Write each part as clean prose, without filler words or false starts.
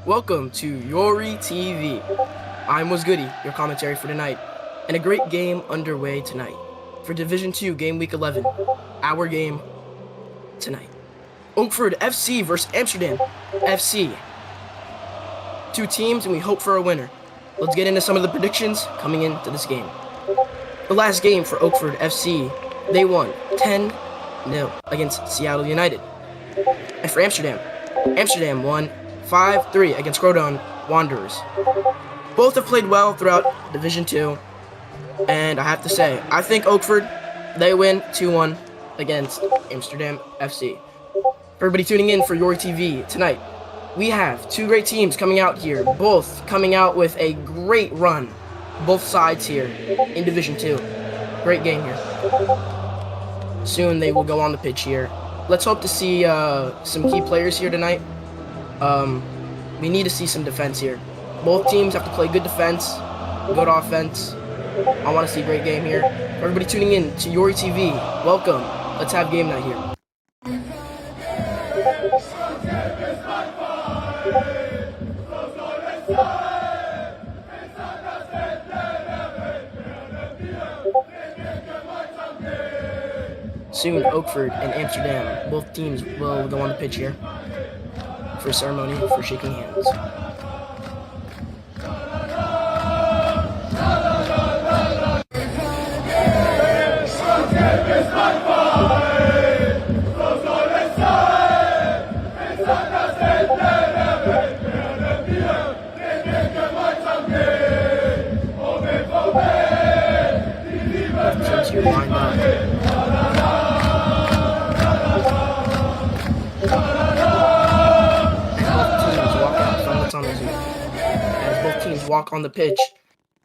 Welcome to Yori TV. I'm Goody, your commentary for tonight, and a great game underway tonight for Division 2 Game Week 11. Our game tonight. Oakford FC versus Amsterdam FC. Two teams, and we hope for a winner. Let's get into some of the predictions coming into this game. The last game for Oakford FC, they won 10-0 against Seattle United. And for Amsterdam won 5-3 against Groningen Wanderers. Both have played well throughout Division 2, and I have to say, I think Oakford, they win 2-1 against Amsterdam FC. For everybody tuning in for Yori TV tonight, we have two great teams coming out here, both coming out with a great run, both sides here in Division 2. Great game here. Soon they will go on the pitch here. Let's hope to see some key players here tonight. We need to see some defense here. Both teams have to play good defense, good offense. I want to see a great game here. For everybody tuning in to Yori TV, welcome. Let's have game night here. Soon, Oakford and Amsterdam, both teams will go on the pitch here for a ceremony for shaking hands. Both teams here lined up. As both teams walk on the pitch,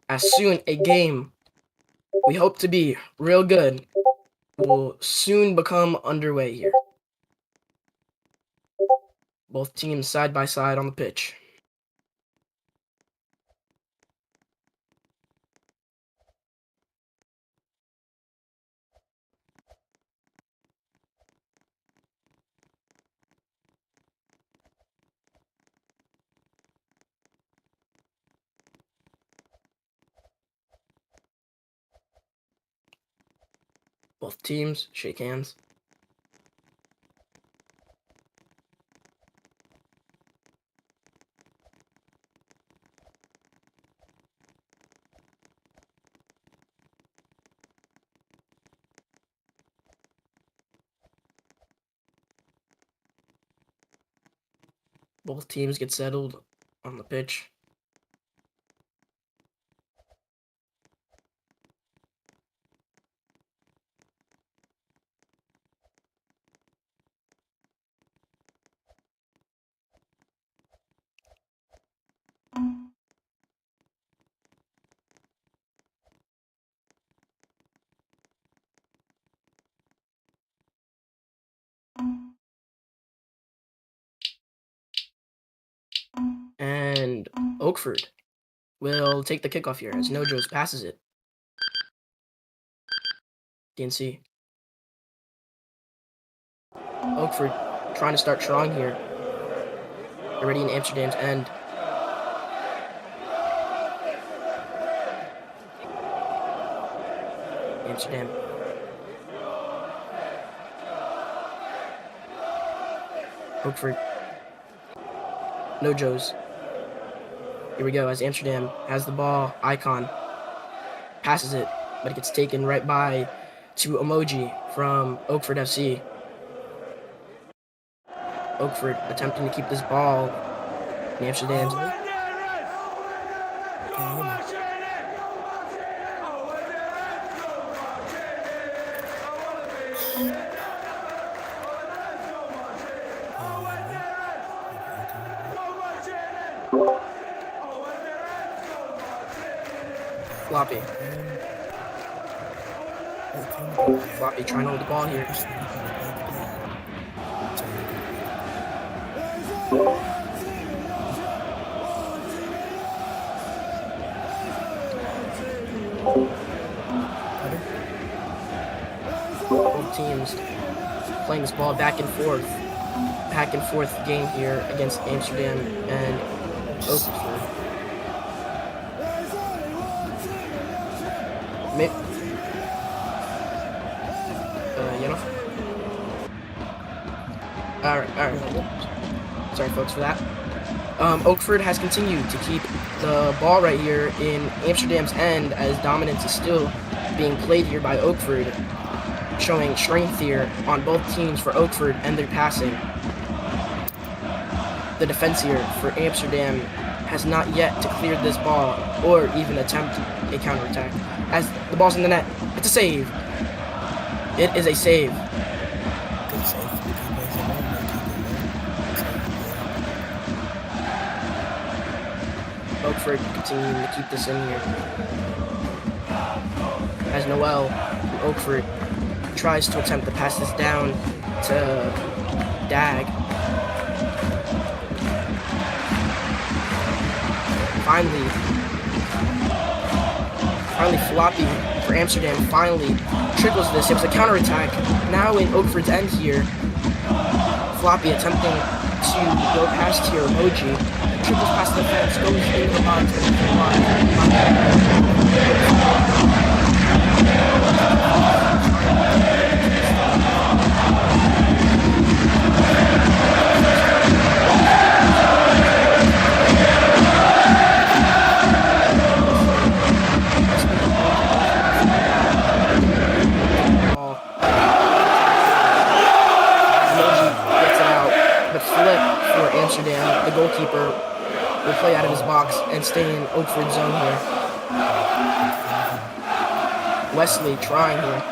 as soon a game we hope to be real good will soon become underway here. Both teams side by side on the pitch. Both teams shake hands. Both teams get settled on the pitch. And Oakford will take the kickoff here as Nojos passes it. DNC. Oakford trying to start strong here. Already in Amsterdam's end. Amsterdam. Oakford. Nojos. Here we go as Amsterdam has the ball. Icon passes it, but it gets taken right by to Emoji from Oakford FC. Oakford attempting to keep this ball in Amsterdam's. Floppy. Floppy trying to hold the ball here. Both teams playing this ball back and forth game here against Amsterdam and Yellow. Alright. Sorry, folks, for that. Oakford has continued to keep the ball right here in Amsterdam's end as dominance is still being played here by Oakford, showing strength here on both teams for Oakford and their passing. The defense here for Amsterdam has not yet to clear this ball or even attempt a counterattack. As the ball's in the net, it's a save. It is a save. Good save. Oakford continuing to keep this in here. As Noel from Oakford tries to attempt to pass this down to Dag. Finally Floppy for Amsterdam finally trickles this. It was a counterattack. Now in Oakford's end here. Floppy attempting to go past here. Emoji triples past the fence, goes into the box, and into the Amsterdam, the goalkeeper, will play out of his box and stay in Oakford's zone here. Wesley trying here.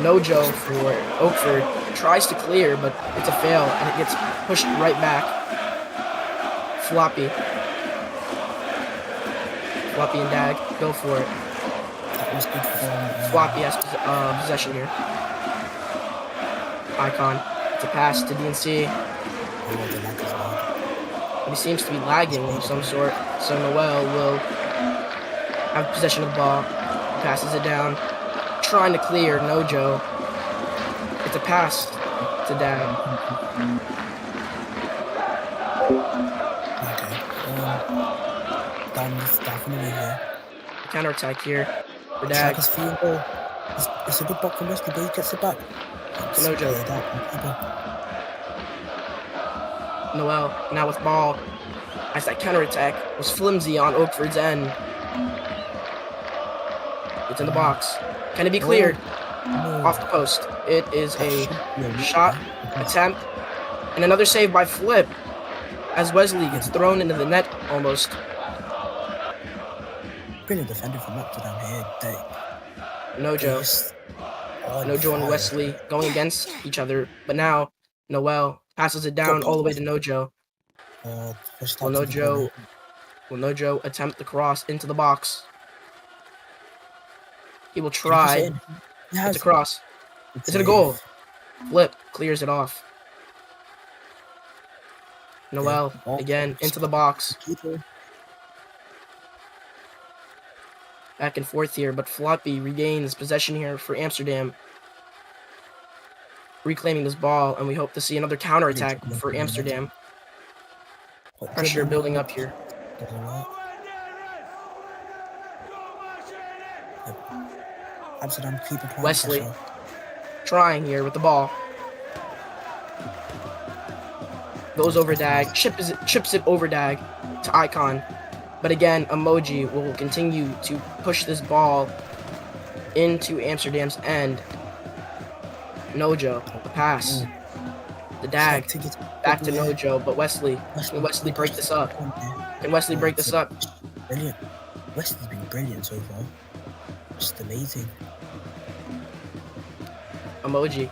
Nojo for Oakford tries to clear, but it's a fail, and it gets pushed right back. Floppy and Dag go for it. Floppy has possession here. Icon. It's a pass to DNC. But he seems to be lagging of some sort. So Noel will have possession of the ball. He passes it down. Trying to clear Nojo. It's a pass to Dag. Okay. Dan's definitely here. Counterattack here for Dag. It's a good block from Wesley, but he gets it back. To Nojo. Noel now with ball as that counterattack was flimsy on Oakford's end. It's in the box. Can it be cleared? Off the post. It is a shot attempt and another save by Flip as Wesley gets thrown into the net almost. Brilliant defender from Amsterdam here. Nojo and Wesley going against each other, but now Noel passes it down all the way to Nojo. Will Nojo attempt the cross into the box? He will try. It's a cross. Is it a goal? Flip clears it off. Noel again into the box. Back and forth here, but Floppy regains possession here for Amsterdam. Reclaiming this ball, and we hope to see another counterattack for Amsterdam. Pressure building up here. Amsterdam keeper Wesley trying here with the ball. Goes over Dag, chips it over Dag to Icon. But again, Emoji will continue to push this ball into Amsterdam's end. Nojo, the pass. The Dag, back to Nojo, but Wesley. Can Wesley break this up? Can Wesley break this up? Brilliant. Wesley's been brilliant so far. Just amazing. Emoji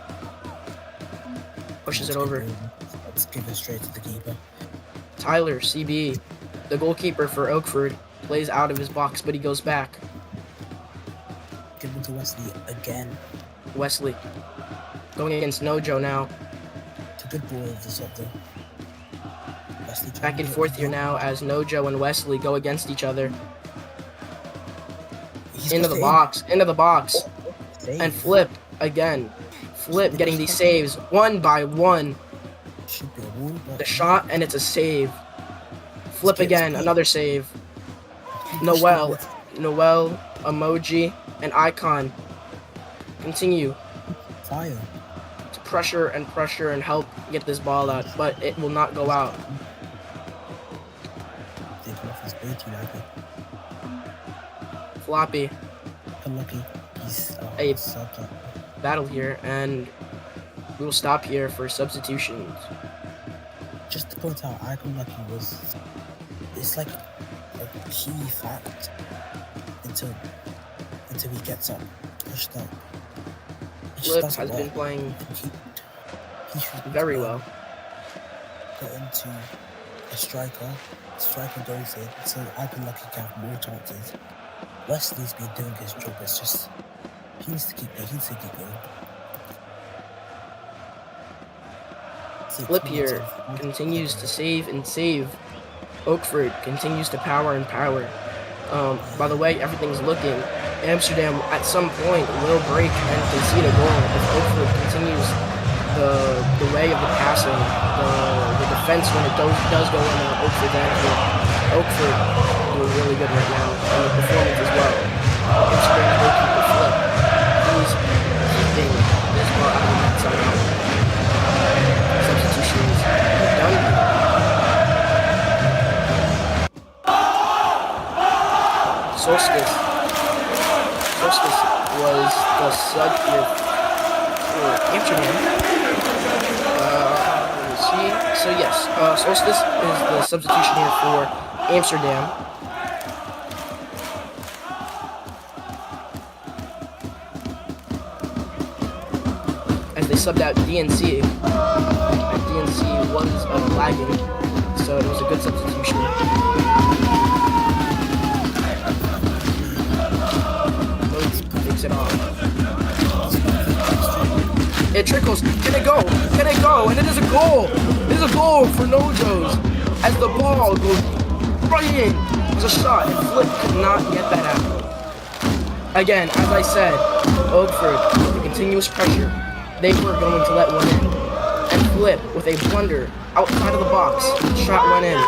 pushes it over. Let's give it straight to the keeper. Tyler, CB, the goalkeeper for Oakford, plays out of his box, but he goes back. Give it to Wesley again. Wesley going against Nojo now. It's a good ball of the sector. Back and forth here now as Nojo and Wesley go against each other. Into the box. And Flip again. Flip getting these saves one by one. The shot, and it's a save. Flip again, another save. Noel Noel, Emoji, and Icon continue Fire. to pressure and help get this ball out, but it will not go out. Taking off his way too likely. Floppy, Unlucky. He's a subbed up. battle here, and we will stop here for substitutions. Just to point out, Icon Lucky was. It's like a key fact until he gets up, pushed up. It just Flip doesn't has been work. playing He should very well. Get into a striker. Striker goes in, so Icon Lucky can have more chances. Wesley's been doing his job. It's just he needs to keep going. Flip here continues to save and save. Oakford continues to power and power. By the way, everything's looking. Amsterdam at some point will break and concede a goal if Oakford continues the way of the passing, the defense when it does go in Oakford's angle. Oakford doing really good right now. Performance as well. Amsterdam goalkeeper Flip. He's keeping this ball out of the net somehow. Substitutions done. Solstice was the sub here for Amsterdam. Let me see. So yes, Solstice is the substitution here for Amsterdam. As they subbed out DNC. And DNC was lagging, so it was a good substitution. It off. It trickles. Can it go? Can it go? And it is a goal. It is a goal for Nojos as the ball goes right in. It's a shot, and Flip could not get that out. Again, as I said, Oakford with the continuous pressure, they were going to let one in. And Flip with a blunder outside of the box, shot went in.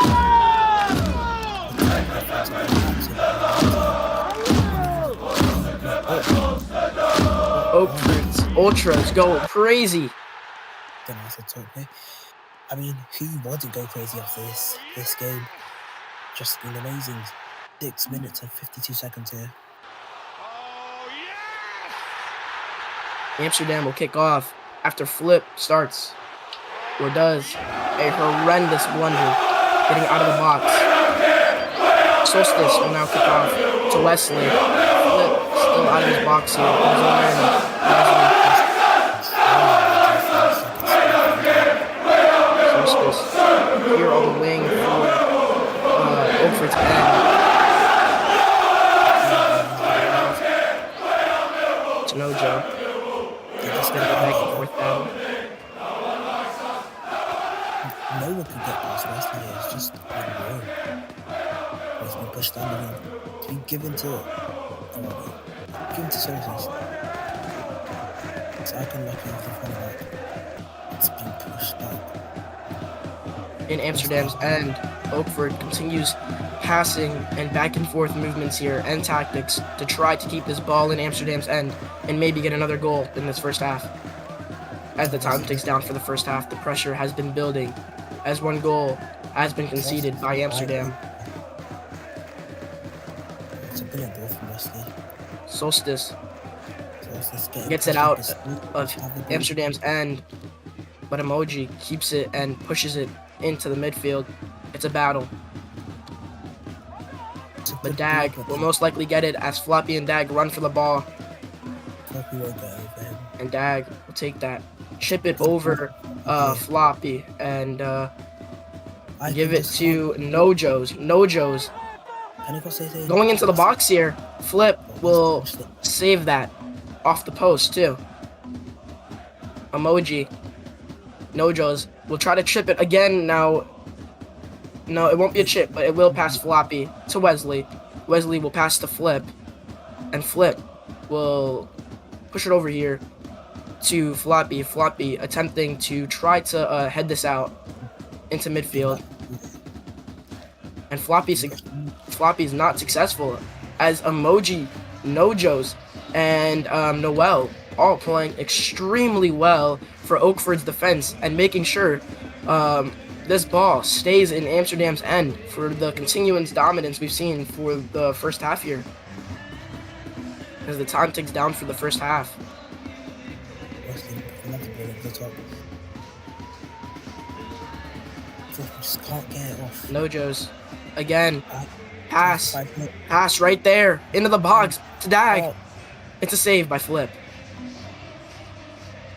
Oakford's Ultras go crazy. Then I said, okay. I mean, who wouldn't go crazy after this game? Just been amazing. 6 minutes and 52 seconds here. Amsterdam will kick off after Flip starts, or does, a horrendous blunder, getting out of the box. Solstice will now kick off to Wesley. Flip still out of his box here. Solstice here on the wing for Oakford's end. To Nojo. They're just gonna go back and forth down. No one could get past Wesley here. It's just unreal. He's been pushed down the wing. It's been given to Solstice. It's Icon Lucky with the front back. It's been pushed back. In Amsterdam's end, Oakford continues passing and back and forth movements here and tactics to try to keep this ball in Amsterdam's end and maybe get another goal in this first half. As the time ticks down for the first half, the pressure has been building as one goal has been conceded by Amsterdam. It's a brilliant goal from Wesley. Solstice gets it out of Amsterdam's end, but Emoji keeps it and pushes it into the midfield. It's a battle. But Dag will most likely get it as Floppy and Dag run for the ball. Floppy won't get over him. And Dag will take that, chip it over Floppy, and give it to Nojo's. Nojo's going into the box here. Flip will save that off the post too. Emoji. Nojo's will try to chip it again now. No, it won't be a chip, but it will pass Floppy to Wesley. Wesley will pass to Flip, and Flip will push it over here to Floppy. Floppy attempting to try to head this out into midfield. And Floppy's not successful, as Emoji, Nojos, and Noel all playing extremely well for Oakford's defense and making sure this ball stays in Amsterdam's end for the continuous dominance we've seen for the first half here. As the time ticks down for the first half. Just can't get it off. Nojos. Again. Pass right there. Into the box. To Dag. It's a save by Flip.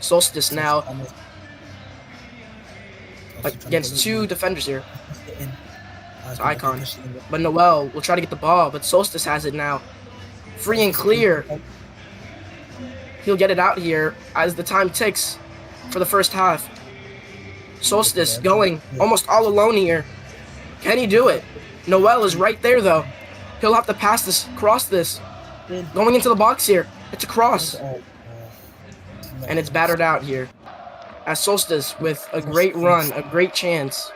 Solstice now. Against two defenders here. It's Icon. But Noel will try to get the ball, but Solstice has it now. Free and clear. He'll get it out here as the time ticks for the first half. Solstice going almost all alone here. Can he do it? Noel is right there though. He'll have to pass this, cross this. Going into the box here. It's a cross. And it's battered out here. As Solstice with a great run, a great chance.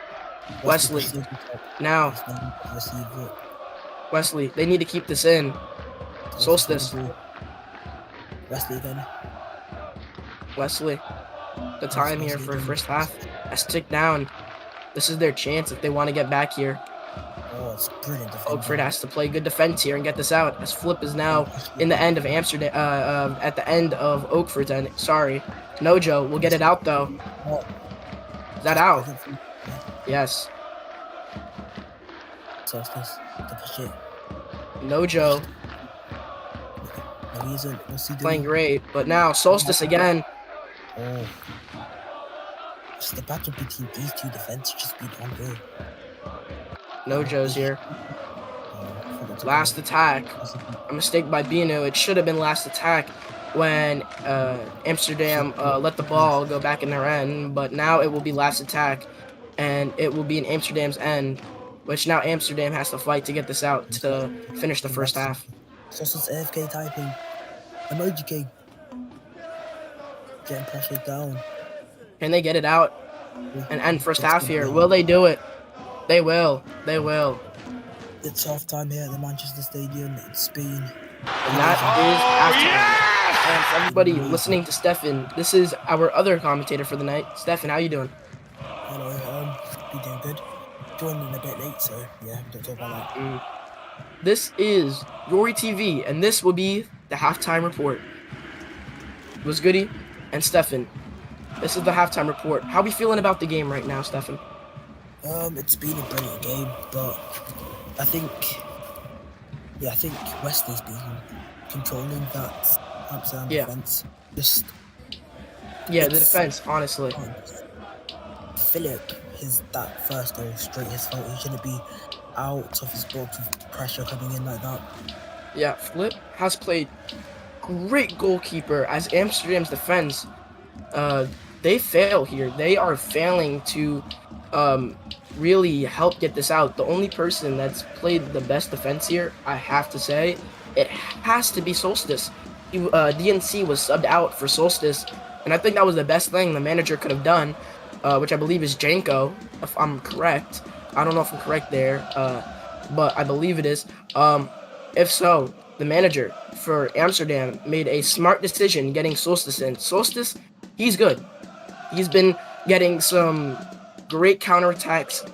Wesley. Now. Wesley, they need to keep this in. Solstice. Wesley. The time here for first half has ticked down. This is their chance if they want to get back here. Oakford has to play good defense here and get this out, as Flip is now in the end of Amsterdam, at the end of Oakford's end. Sorry. Nojo will get it out though. Is that out? Yes. Nojo playing great, but now Solstice again. Just the battle between these two defenses just been ongoing. Nojo's here. Last attack. A mistake by Bino. It should have been last attack when Amsterdam let the ball go back in their end, but now it will be last attack, and it will be in Amsterdam's end, which now Amsterdam has to fight to get this out to finish the first half. Solstice AFK typing. Emoji King. Getting pressured down. Can they get it out and end first half here? Will they do it? They will. They will. It's half time here at the Manchester Stadium in Spain. And that is halftime. And for everybody listening to Stefan, this is our other commentator for the night. Stefan, how you doing? Hello, be doing good. Joining a bit late, so yeah, don't talk about that. This is Rory TV, and this will be the halftime report. It was Goody and Stefan. This is the halftime report. How are we feeling about the game right now, Stefan? It's been a brilliant game, but I think Wesley's been controlling that Amsterdam defense. The defense, honestly. Philip, that first goal straight his fault. He shouldn't be out of his box with pressure coming in like that. Yeah, Flip has played great goalkeeper as Amsterdam's defense. They fail here. They are failing to really help get this out. The only person that's played the best defense here, I have to say, it has to be Solstice. DNC was subbed out for Solstice, and I think that was the best thing the manager could have done, which I believe is Janko, if I'm correct. I don't know if I'm correct there, but I believe it is. If so, the manager for Amsterdam made a smart decision getting Solstice in. Solstice, he's good. He's been getting some great counterattacks,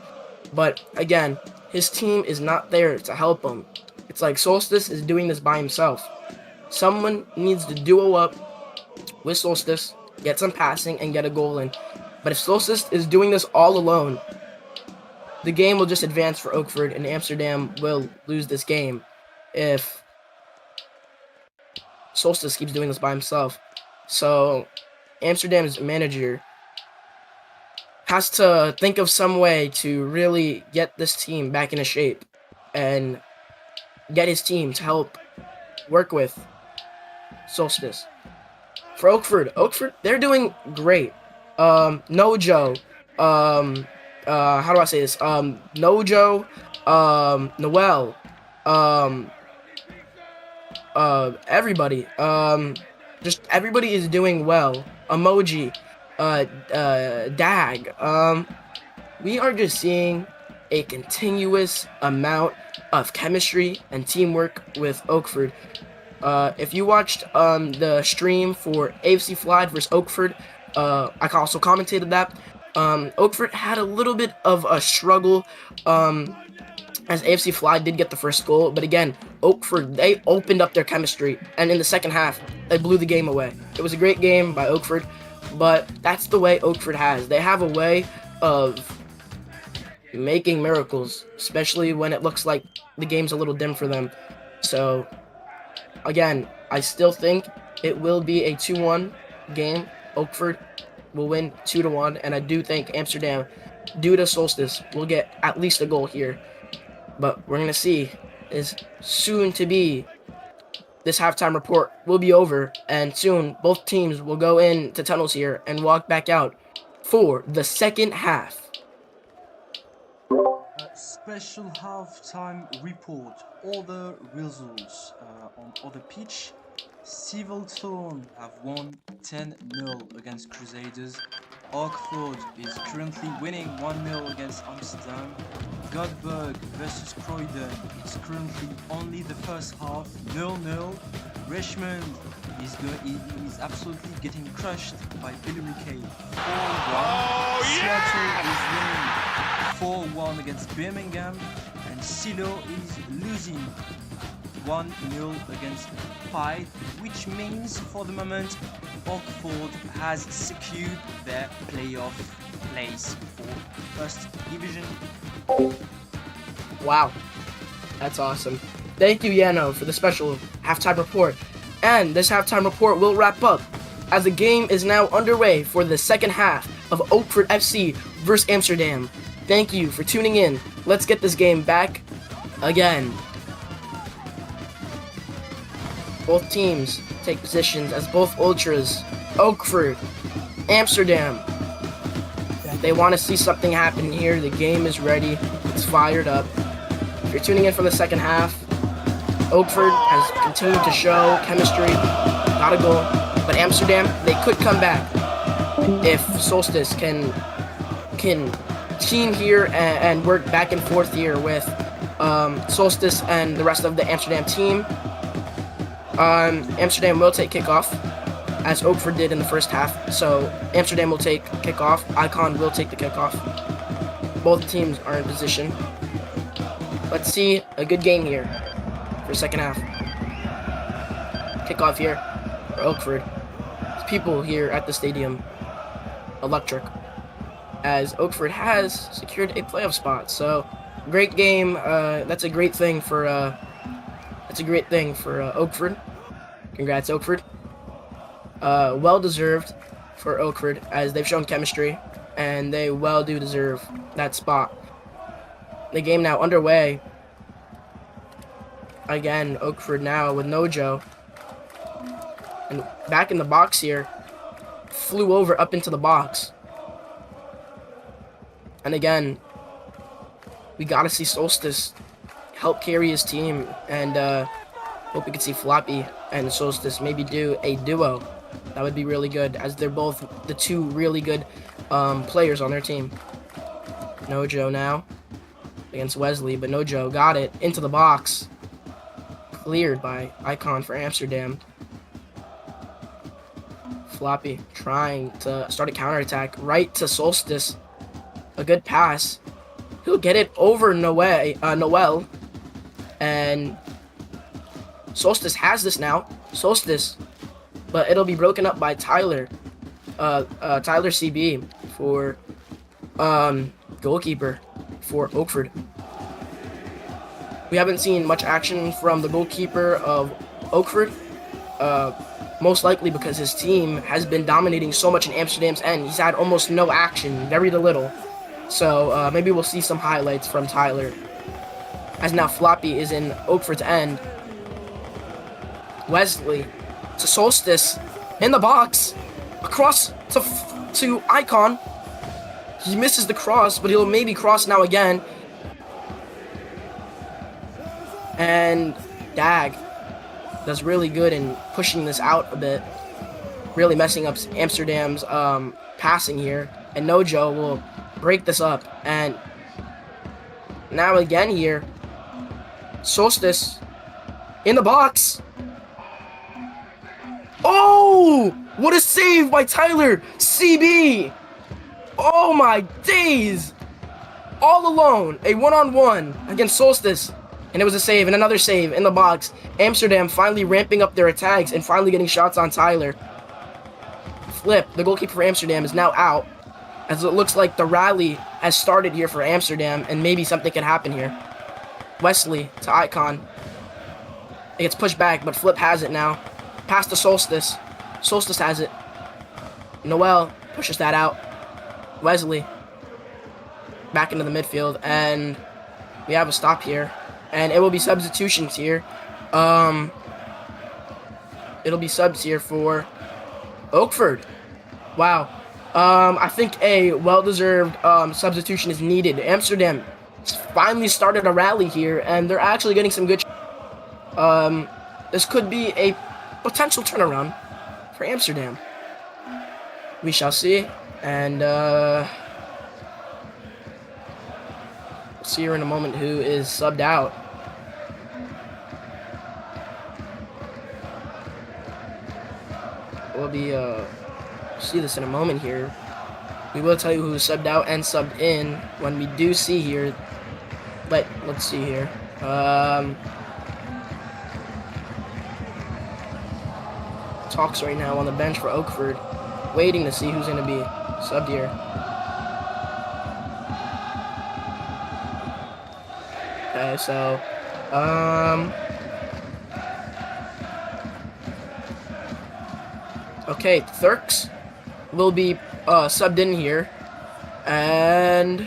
but again, his team is not there to help him. It's like Solstice is doing this by himself. Someone needs to duo up with Solstice, get some passing, and get a goal in. But if Solstice is doing this all alone, the game will just advance for Oakford, and Amsterdam will lose this game if Solstice keeps doing this by himself. So Amsterdam's manager has to think of some way to really get this team back into shape and get his team to help work with Solstice. For Oakford, they're doing great. Nojo, how do I say this? Nojo, Noel, everybody, just everybody is doing well. Emoji, Dag, we are just seeing a continuous amount of chemistry and teamwork with Oakford. If you watched the stream for AFC Flied versus Oakford, I also commentated that. Oakford had a little bit of a struggle as AFC Fly did get the first goal, but again, Oakford, they opened up their chemistry, and in the second half, they blew the game away. It was a great game by Oakford, but that's the way Oakford has. They have a way of making miracles, especially when it looks like the game's a little dim for them. So, again, I still think it will be a 2-1 game. Oakford will win 2-1, and I do think Amsterdam, due to Solstice, will get at least a goal here. But we're going to see is soon to be this halftime report will be over, and soon both teams will go into tunnels here and walk back out for the second half. Special halftime report. Other results on other pitch. Civilton have won 10-0 against Crusaders. Oakford is currently winning 1-0 against Amsterdam. Godberg versus Croydon. It's currently only the first half, 0-0. Richmond is absolutely getting crushed by Billericay, 4-1. Seattle is winning 4-1 against Birmingham, and Silo is losing 1-0 against Hyde, which means for the moment Oakford has secured their playoff place for first division. Wow, that's awesome. Thank you, Yano, for the special halftime report. And this halftime report will wrap up as the game is now underway for the second half of Oakford FC versus Amsterdam. Thank you for tuning in. Let's get this game back again. Both teams take positions as both ultras, Oakford, Amsterdam. They want to see something happen here. The game is ready. It's fired up. If you're tuning in for the second half, Oakford has continued to show chemistry, got a goal, but Amsterdam, they could come back if Solstice can team here and work back and forth here with Solstice and the rest of the Amsterdam team. Amsterdam will take kickoff, as Oakford did in the first half. So Amsterdam will take kickoff. Icon will take the kickoff. Both teams are in position. Let's see a good game here for second half. Kickoff here for Oakford. There's people here at the stadium. Electric. As Oakford has secured a playoff spot. So great game. That's a great thing for Oakford. Congrats, Oakford. Well deserved for Oakford, as they've shown chemistry and they well do deserve that spot. The game now underway. Again, Oakford now with Nojo. And back in the box here. Flew over up into the box. And again, we gotta see Solstice help carry his team, and hope we can see Floppy and Solstice maybe do a duo. That would be really good, as they're both the two really good players on their team. Nojo now against Wesley, but Nojo got it into the box. Cleared by Icon for Amsterdam. Floppy trying to start a counterattack right to Solstice. A good pass. He'll get it over Noel. And Solstice has this now. Solstice. But it'll be broken up by Tyler. Tyler CB for goalkeeper for Oakford. We haven't seen much action from the goalkeeper of Oakford. Most likely because his team has been dominating so much in Amsterdam's end. He's had almost no action, very little. So maybe we'll see some highlights from Tyler. As now Floppy is in Oakford's end. Wesley to Solstice in the box. Across to Icon. He misses the cross, but he'll maybe cross now again. And Dag does really good in pushing this out a bit. Really messing up Amsterdam's passing here. And Nojo will break this up. And Now again here. Solstice. In the box. Oh! What a save by Tyler CB! Oh my days! All alone, a one-on-one against Solstice. And it was a save, and another save in the box. Amsterdam finally ramping up their attacks and finally getting shots on Tyler. Flip, the goalkeeper for Amsterdam, is now out, as it looks like the rally has started here for Amsterdam, and maybe something can happen here. Wesley to Icon. It gets pushed back, but Flip has it now. Pass to Solstice. Solstice has it. Noel pushes that out. Wesley back into the midfield, and we have a stop here. And it will be substitutions here. It'll be subs here for Oakford. Wow. I think a well-deserved substitution is needed. Amsterdam finally started a rally here, and they're actually getting some good. This could be a potential turnaround for Amsterdam. We shall see, and we'll see here in a moment who is subbed out. We'll be see this in a moment here. We will tell you who is subbed out and subbed in when we do see here. But let's see here. Talks right now on the bench for Oakford, waiting to see who's going to be subbed here. Okay, so okay, Thurks will be subbed in here, and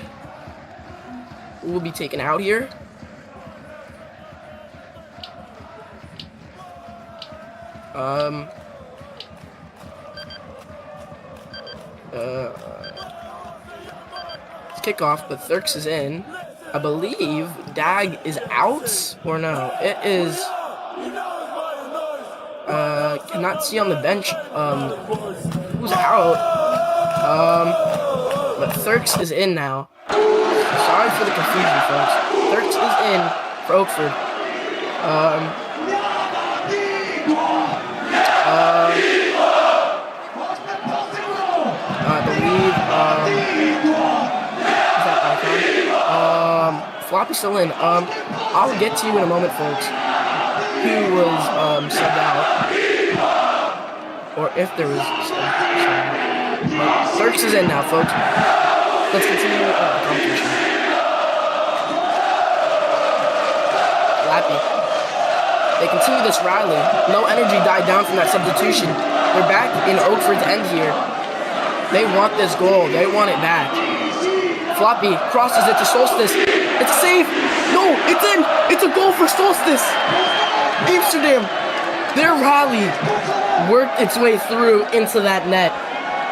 will be taken out here. It's kickoff, but Thurks is in. I believe Dag is out, or no? It is. Cannot see on the bench who's out. But Thurks is in now. Sorry for the confusion, folks. Thurks is in for Oakford. I believe is that Icon? Floppy's still in. I'll get to you in a moment, folks. Who was subbed out, or if there was subbed out. Thurks is in now, folks. Let's continue competition. Lappy. They continue this rally. No energy died down from that substitution. They're back in Oakford to end here. They want this goal. They want it back. Floppy crosses it to Solstice. It's a save. No, it's in. It's a goal for Solstice. Amsterdam, their rally worked its way through into that net,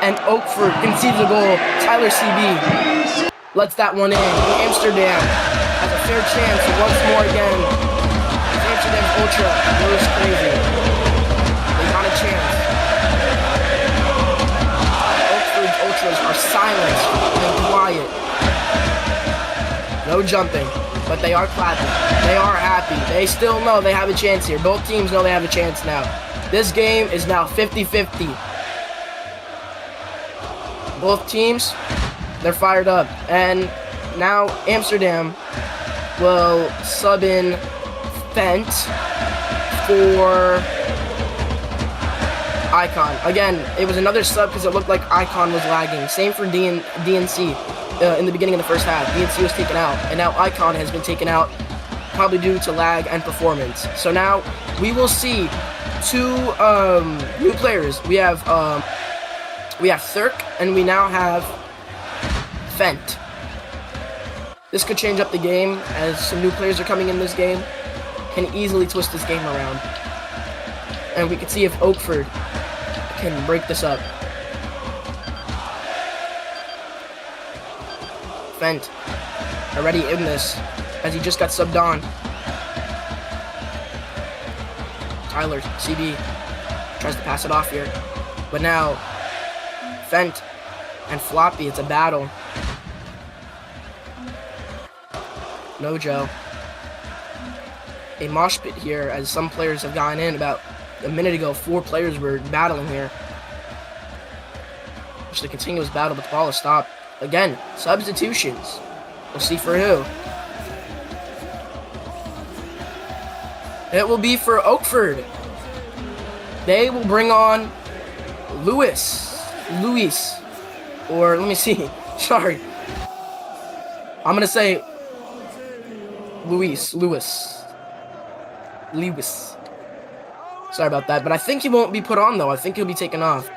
and Oakford concedes a goal. Tyler CB lets that one in. Amsterdam has a fair chance once more again. Amsterdam's Ultra goes crazy. They got a chance. Oakford's Ultras are silent and quiet. No jumping. But they are clapping. They are happy. They still know they have a chance here. Both teams know they have a chance now. This game is now 50-50. Both teams, they're fired up. And now Amsterdam will sub in Fent for Icon. Again, it was another sub because it looked like Icon was lagging. Same for DNC. In the beginning of the first half, DNC was taken out, and now Icon has been taken out, probably due to lag and performance. So now we will see two new players. We have Thurk, and we now have Fent. This could change up the game, as some new players are coming in this game, can easily twist this game around. And we can see if Oakford can break this up. Fent already in this, as he just got subbed on. Tyler CB tries to pass it off here, but now Fent and Floppy, it's a battle. Nojo. A mosh pit here as some players have gotten in. About a minute ago, 4 players were battling here. Just a continuous battle, but the ball is stopped. Again, substitutions. We'll see for who. It will be for Oakford. They will bring on Luis, or let me see. Sorry. I'm gonna say Lewis. Sorry about that, but I think he won't be put on though. I think he'll be taken off.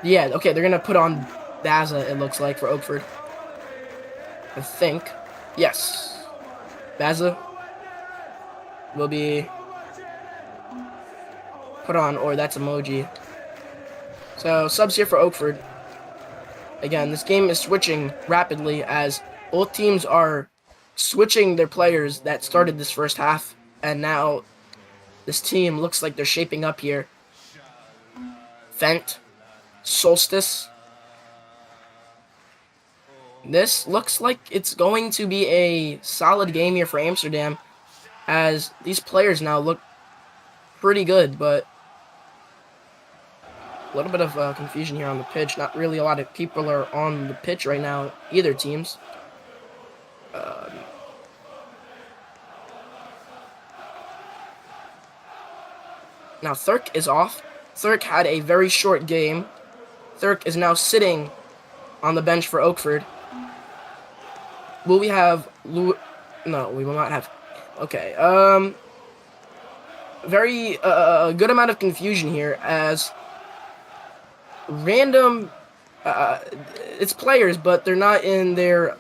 Yeah, okay, they're gonna put on Baza, it looks like, for Oakford. I think. Yes. Baza will be put on, or that's emoji. So, subs here for Oakford. Again, this game is switching rapidly as both teams are switching their players that started this first half, and now this team looks like they're shaping up here. Fent, Solstice. This looks like it's going to be a solid game here for Amsterdam, as these players now look pretty good, but a little bit of confusion here on the pitch. Not really a lot of people are on the pitch right now, either teams. Now Thurk is off. Thurk had a very short game. Thurk is now sitting on the bench for Oakford. Will we have No, we will not have. Okay. Very good amount of confusion here as random. It's players, but they're not in their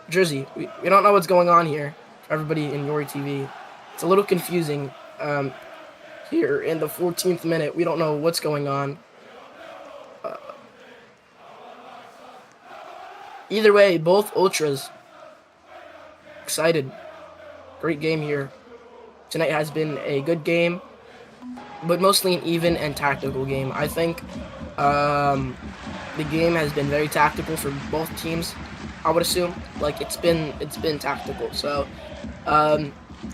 jersey. We don't know what's going on here. For everybody in Yori TV, it's a little confusing. Here in the 14th minute, we don't know what's going on. Either way, both ultras excited. Great game here. Tonight has been a good game, but mostly an even and tactical game. I think the game has been very tactical for both teams. I would assume, like it's been tactical. So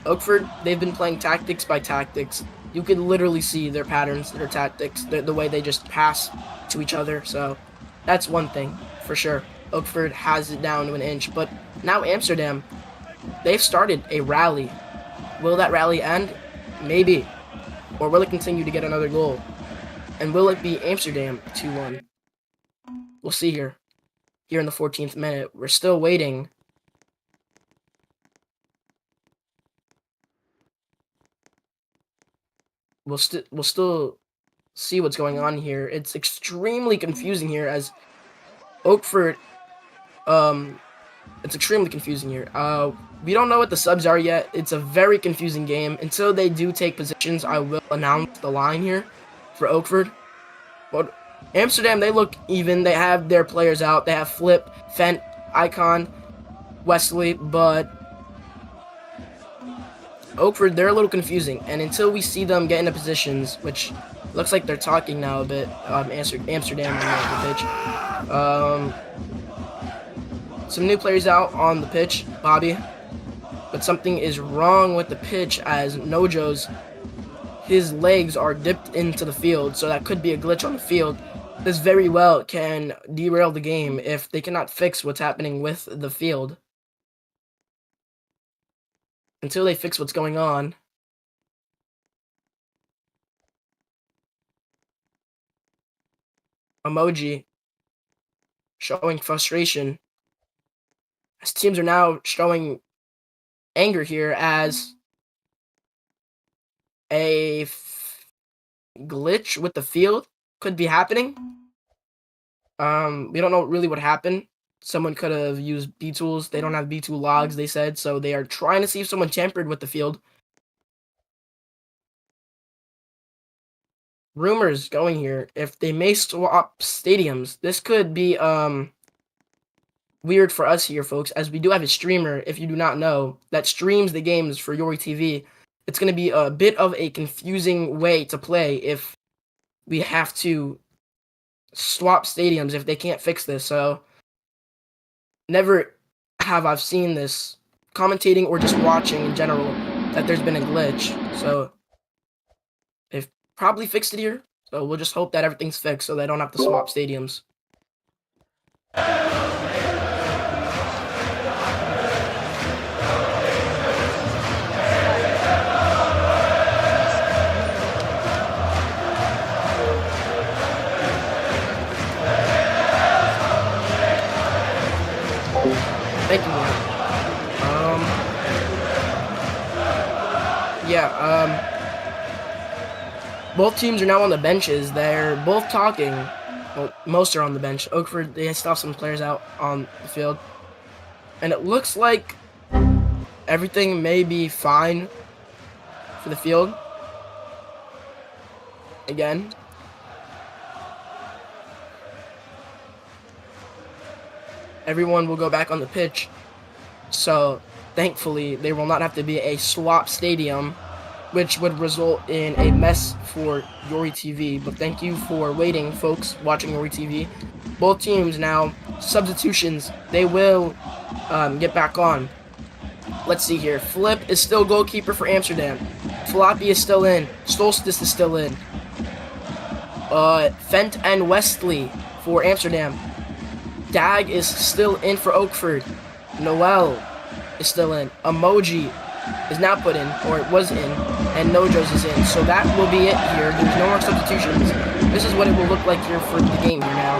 Oakford, they've been playing tactics by tactics. You could literally see their patterns, their tactics, the way they just pass to each other. So that's one thing for sure. Oakford has it down to an inch, but now Amsterdam, they've started a rally. Will that rally end? Maybe. Or will it continue to get another goal? And will it be Amsterdam 2-1? We'll see here. Here in the 14th minute. We're still waiting. We'll still see what's going on here. It's extremely confusing here as Oakford, it's extremely confusing here. We don't know what the subs are yet. It's a very confusing game. Until they do take positions, I will announce the line here for Oakford. But Amsterdam, they look even. They have their players out. They have Flip, Fent, Icon, Wesley, but Oakford, they're a little confusing. And until we see them get into positions, which looks like they're talking now a bit, Amsterdam on the pitch. Some new players out on the pitch, Bobby. But something is wrong with the pitch as Nojo's, his legs are dipped into the field, so that could be a glitch on the field. This very well can derail the game if they cannot fix what's happening with the field. Until they fix what's going on. Emoji showing frustration. As teams are now showing anger here as a glitch with the field could be happening. We don't know really what happened. Someone could have used B tools. They don't have B tool logs, they said, so they are trying to see if someone tampered with the field. Rumors going here, if they may swap stadiums, this could be weird for us here, folks, as we do have a streamer, if you do not know, that streams the games for Yori TV. It's going to be a bit of a confusing way to play if we have to swap stadiums if they can't fix this. So never have I seen this commentating or just watching in general that there's been a glitch. So they've probably fixed it here. So we'll just hope that everything's fixed so they don't have to swap stadiums. Thank you, Lord. Both teams are now on the benches. They're both talking. Well, most are on the bench. Oakford, they still have some players out on the field. And it looks like everything may be fine for the field. Again. Everyone will go back on the pitch. So, thankfully, there will not have to be a swap stadium, which would result in a mess for Yori TV. But thank you for waiting, folks, watching Yori TV. Both teams now, substitutions, they will get back on. Let's see here. Flip is still goalkeeper for Amsterdam. Floppy is still in. Solstice is still in. Fent and Wesley for Amsterdam. Dag is still in for Oakford. Noel is still in. Emoji is now put in, or it was in, and Nojo's is in. So that will be it here. There's no more substitutions. This is what it will look like here for the game here now.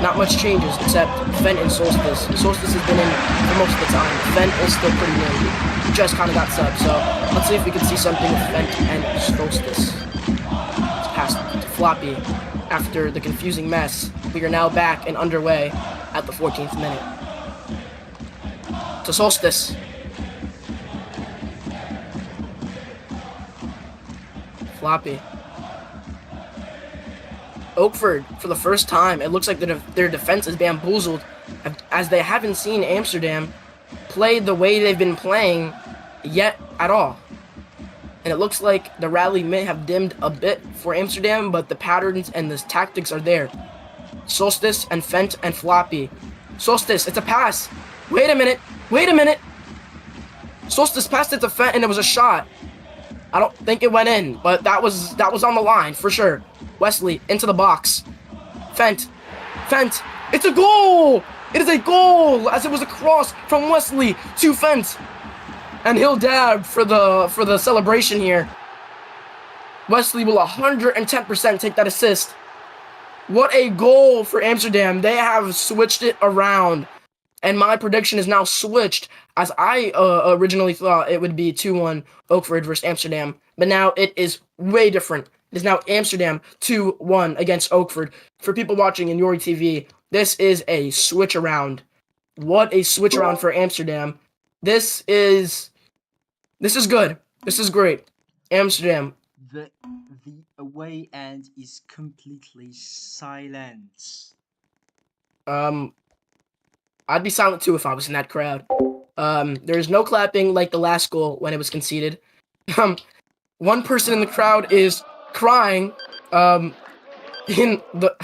Not much changes except Fent and Solstice. Solstice has been in for most of the time. Fent is still pretty new. Just kind of got subbed. So let's see if we can see something with Fent and Solstice. It's passed to Floppy. After the confusing mess, we are now back and underway at the 14th minute. To Solstice. Floppy. Oakford, for the first time, it looks like their defense is bamboozled, as they haven't seen Amsterdam play the way they've been playing yet at all. And it looks like the rally may have dimmed a bit for Amsterdam, but the patterns and the tactics are there. Solstice and Fent and Floppy. Solstice, it's a pass. Wait a minute. Wait a minute. Solstice passed it to Fent and it was a shot. I don't think it went in, but that was on the line for sure. Wesley into the box. Fent. It's a goal. It is a goal, as it was a cross from Wesley to Fent. And he'll dab for the celebration here. Wesley will 110% take that assist. What a goal for Amsterdam. They have switched it around. And my prediction is now switched, as I originally thought it would be 2-1 Oakford versus Amsterdam. But now it is way different. It is now Amsterdam 2-1 against Oakford. For people watching in Yori TV, this is a switch around. What a switch around for Amsterdam. This is good. This is great. Amsterdam. The away end is completely silent. I'd be silent too if I was in that crowd. There's no clapping like the last goal when it was conceded. One person in the crowd is crying. In the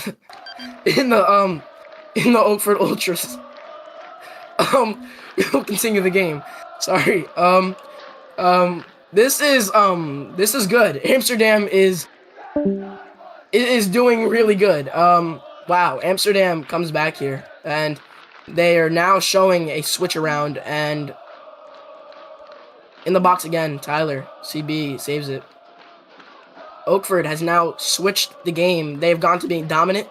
Oakford Ultras. We'll continue the game. Sorry. This is good. Amsterdam is doing really good. Wow, Amsterdam comes back here, and they are now showing a switch around, and in the box again, Tyler, CB saves it. Oakford has now switched the game. They've gone to being dominant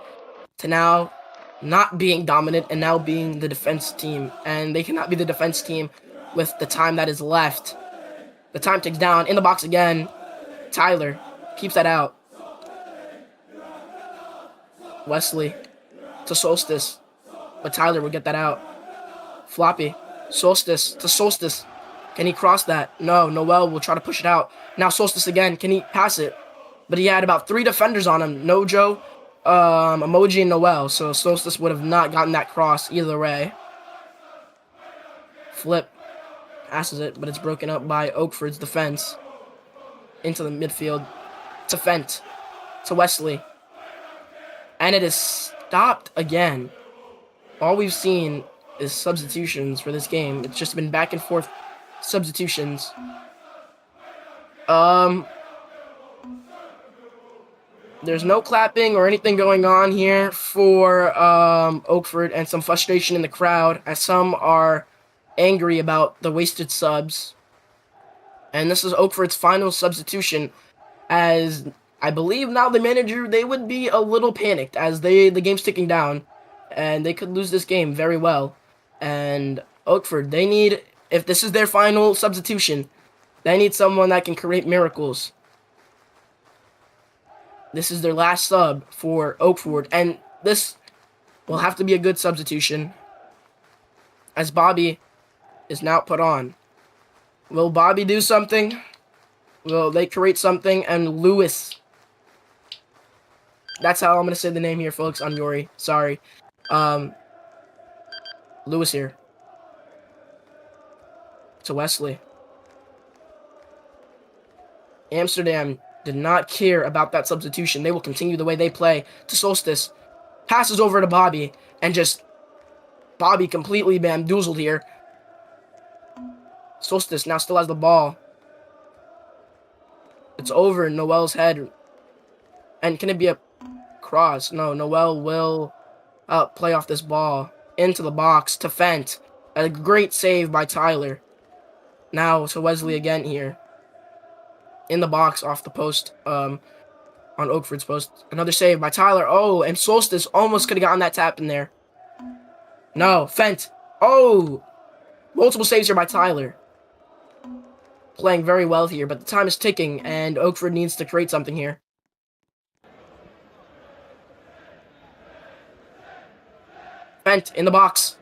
to now not being dominant and now being the defense team, and they cannot be the defense team with the time that is left. The time ticks down. In the box again. Tyler keeps that out. Wesley to Solstice. But Tyler will get that out. Floppy. Solstice to Solstice. Can he cross that? No. Noel will try to push it out. Now Solstice again. Can he pass it? But he had about 3 defenders on him. Nojo, Emoji, and Noel. So Solstice would have not gotten that cross either way. Flip. Passes it, but it's broken up by Oakford's defense. Into the midfield. To Fent. To Wesley. And it is stopped again. All we've seen is substitutions for this game. It's just been back and forth substitutions. There's no clapping or anything going on here for Oakford, and some frustration in the crowd as some are angry about the wasted subs. And this is Oakford's final substitution, as I believe now the manager, they would be a little panicked as the game's ticking down and they could lose this game very well. And Oakford, they need, if this is their final substitution, they need someone that can create miracles. This is their last sub for Oakford, and this will have to be a good substitution as Bobby is now put on. Will Bobby do something? Will they create something? And Lewis. That's how I'm going to say the name here, folks. I'm Yori. Sorry. Lewis here. To Wesley. Amsterdam did not care about that substitution. They will continue the way they play. To Solstice. Passes over to Bobby. And just... Bobby completely bamboozled here. Solstice now still has the ball. It's over in Noel's head. And can it be a cross? No, Noel will play off this ball into the box to Fent. A great save by Tyler. Now to Wesley again here. In the box off the post. On Oakford's post. Another save by Tyler. Oh, and Solstice almost could have gotten that tap in there. No, Fent. Oh! Multiple saves here by Tyler. Playing very well here, but the time is ticking, and Oakford needs to create something here. Fent in the box.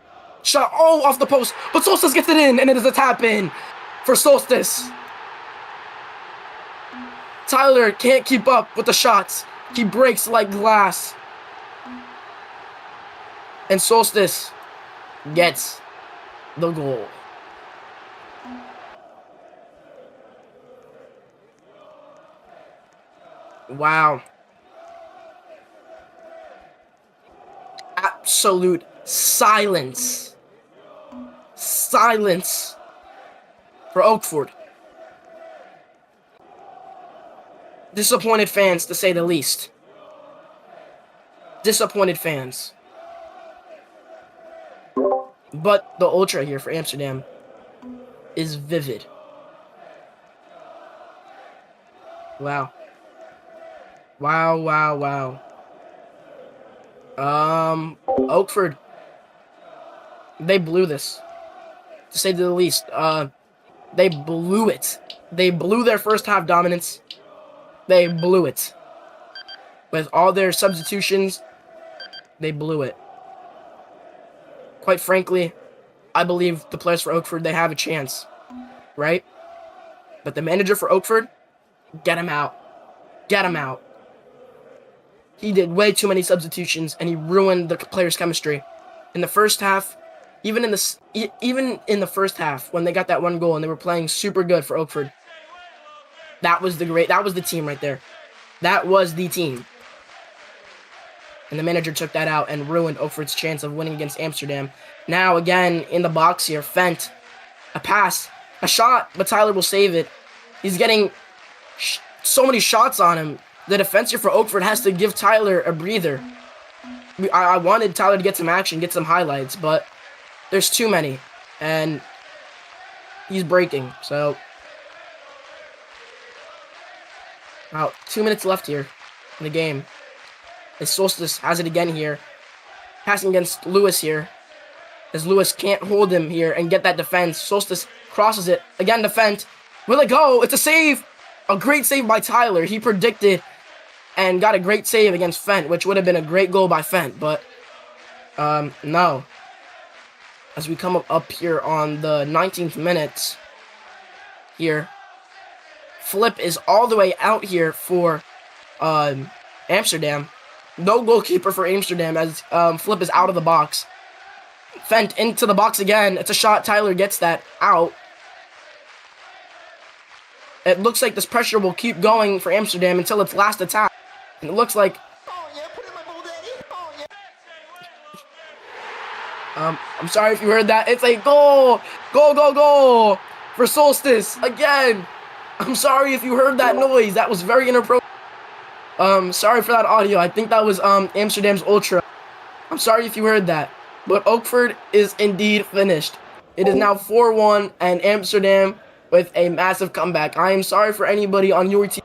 Shot, oh, off the post, but Solstice gets it in, and it is a tap in for Solstice. Tyler can't keep up with the shots. He breaks like glass. And Solstice gets the goal. Wow. Absolute silence. Silence for Oakford. Disappointed fans, to say the least. Disappointed fans. But the ultra here for Amsterdam is vivid. Wow. Wow, wow, wow. Oakford. They blew this. To say the least. They blew it. They blew their first half dominance. They blew it. With all their substitutions, they blew it. Quite frankly, I believe the players for Oakford, they have a chance. Right? But the manager for Oakford, get him out. Get him out. He did way too many substitutions, and he ruined the players' chemistry. In the first half, even in the first half, when they got that one goal and they were playing super good for Oakford, that was the team right there. That was the team. And the manager took that out and ruined Oakford's chance of winning against Amsterdam. Now, again, in the box here, Fent. A pass. A shot, but Tyler will save it. He's getting so many shots on him. The defense here for Oakford has to give Tyler a breather. I wanted Tyler to get some action, get some highlights, but there's too many. And he's breaking, so... About 2 minutes left here in the game. As Solstice has it again here. Passing against Lewis here. As Lewis can't hold him here and get that defense. Solstice crosses it. Again, defend. Will it go? It's a save! A great save by Tyler. He predicted and got a great save against Fent, which would have been a great goal by Fent, but no. As we come up here on the 19th minute here, Flip is all the way out here for Amsterdam. No goalkeeper for Amsterdam as Flip is out of the box. Fent into the box again. It's a shot. Tyler gets that out. It looks like this pressure will keep going for Amsterdam until its last attack. And it looks like... I'm sorry if you heard that. It's a goal! Goal, goal, goal! For Solstice, again! I'm sorry if you heard that noise. That was very inappropriate. Sorry for that audio. I think that was, Amsterdam's Ultra. I'm sorry if you heard that. But Oakford is indeed finished. It is now 4-1 and Amsterdam with a massive comeback. I am sorry for anybody on your team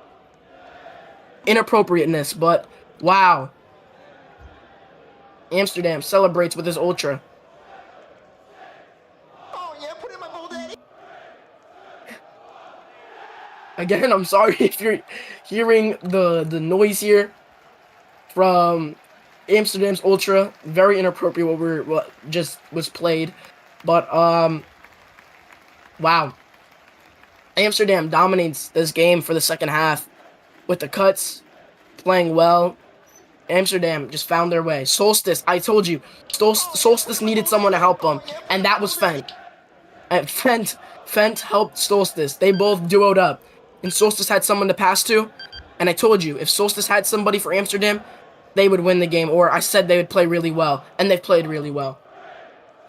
inappropriateness, but wow. Amsterdam celebrates with his Ultra. Again, I'm sorry if you're hearing the noise here from Amsterdam's Ultra. Very inappropriate what just was played. But wow. Amsterdam dominates this game for the second half with the cuts, playing well. Amsterdam just found their way. Solstice, I told you, Solstice needed someone to help them, and that was Fent. And Fent helped Solstice. They both duoed up. And Solstice had someone to pass to. And I told you, if Solstice had somebody for Amsterdam, they would win the game. Or I said they would play really well. And they've played really well.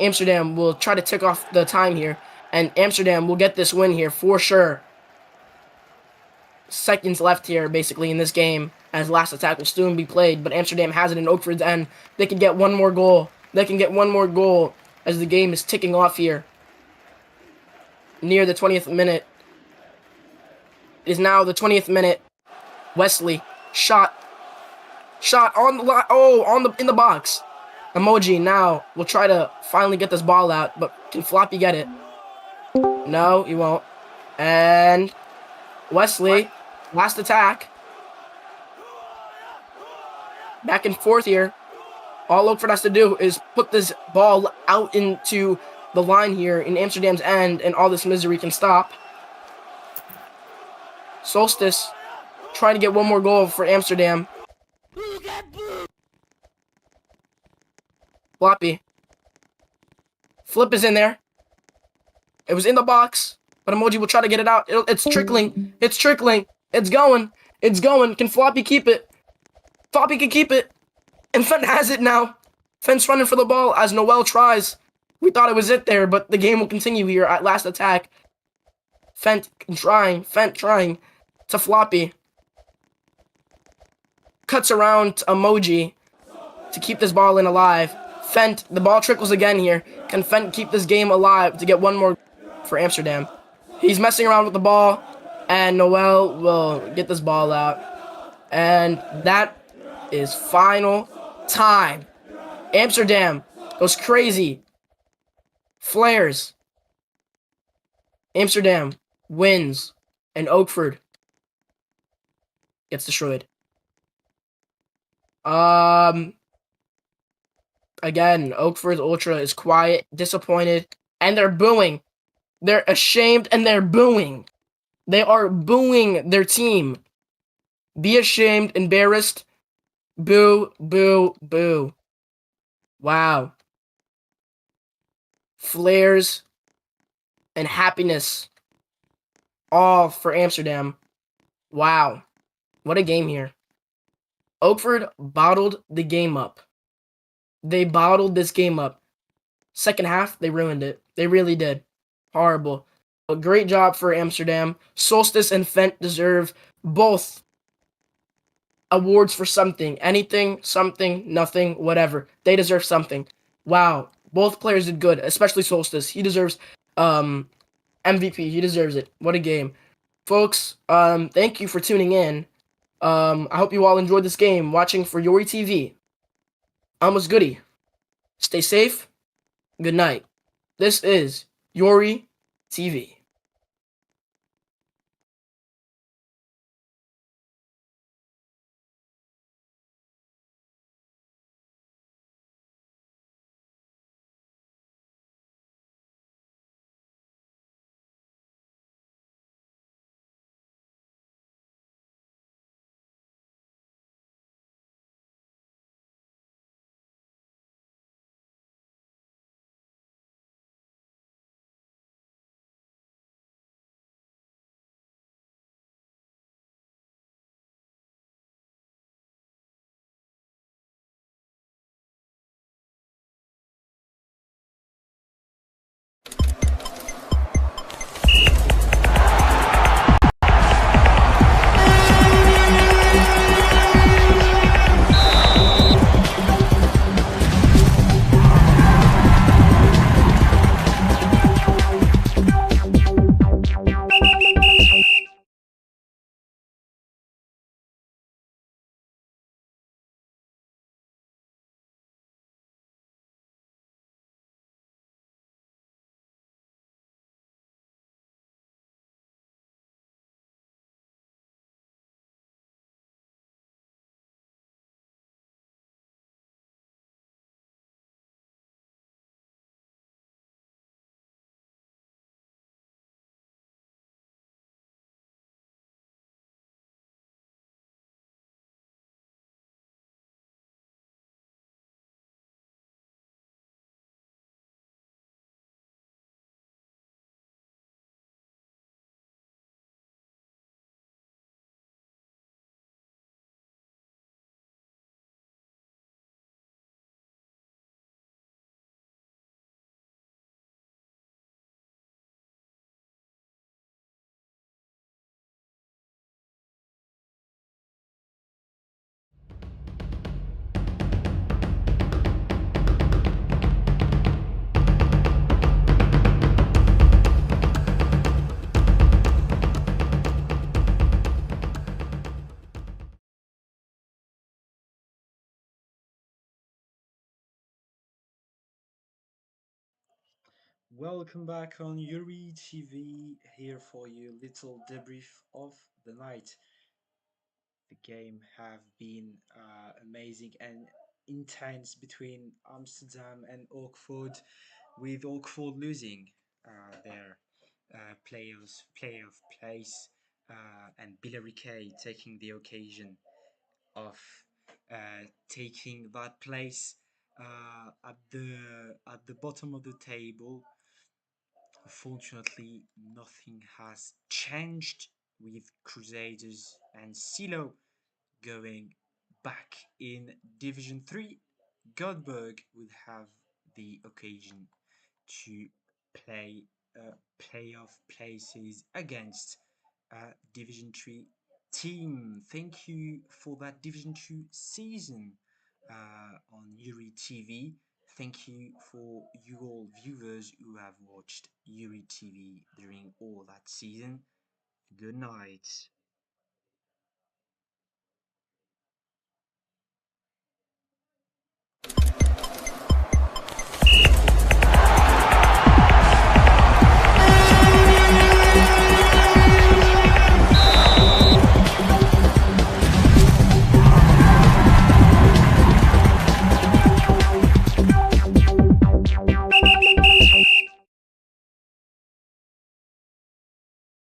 Amsterdam will try to tick off the time here. And Amsterdam will get this win here for sure. Seconds left here, basically, in this game. As last attack will soon be played. But Amsterdam has it in Oakford's end. They can get one more goal. They can get one more goal as the game is ticking off here. Near the 20th minute. It is now the 20th minute. Wesley shot on the line. Oh, in the box. Emoji now will try to finally get this ball out, but can Floppy get it? No, he won't. And Wesley, last attack. Back and forth here. All Oakford has to do is put this ball out into the line here in Amsterdam's end, and all this misery can stop. Solstice trying to get one more goal for Amsterdam. Floppy. Flip is in there. It was in the box, but Emoji will try to get it out. It's trickling. It's trickling. It's going. It's going. Can Floppy keep it? Floppy can keep it. And Fent has it now. Fent's running for the ball as Noel tries. We thought it was it there, but the game will continue here at last attack. Fent trying to Floppy. Cuts around to Emoji to keep this ball in alive. Fent, the ball trickles again here. Can Fent keep this game alive to get one more for Amsterdam? He's messing around with the ball, and Noel will get this ball out. And that is final time. Amsterdam goes crazy. Flares. Amsterdam wins, and Oakford gets destroyed. Again, Oakford's Ultra is quiet, disappointed, and they're booing. They're ashamed and they're booing. They are booing their team. Be ashamed, embarrassed. Boo, boo, boo. Wow. Flares and happiness. All for Amsterdam. Wow. What a game here. Oakford bottled the game up. They bottled this game up. Second half, they ruined it. They really did. Horrible. A great job for Amsterdam. Solstice and Fent deserve both awards for something. Anything, something, nothing, whatever. They deserve something. Wow. Both players did good, especially Solstice. He deserves MVP. He deserves it. What a game. Folks, thank you for tuning in. I hope you all enjoyed this game watching for Yori TV. I was Goody. Stay safe. Good night. This is Yori TV. Welcome back on Yuri TV, here for you little debrief of the night. The game have been amazing and intense between Amsterdam and Oakford, with Oakford losing their playoff place, and Billy Kay taking the occasion of taking that place at the bottom of the table. Unfortunately, nothing has changed, with Crusaders and Silo going back in Division 3. Godberg will have the occasion to play playoff places against a Division 3 team. Thank you for that Division 2 season on Yuri TV. Thank you for you all viewers who have watched Yuri TV during all that season. Good night.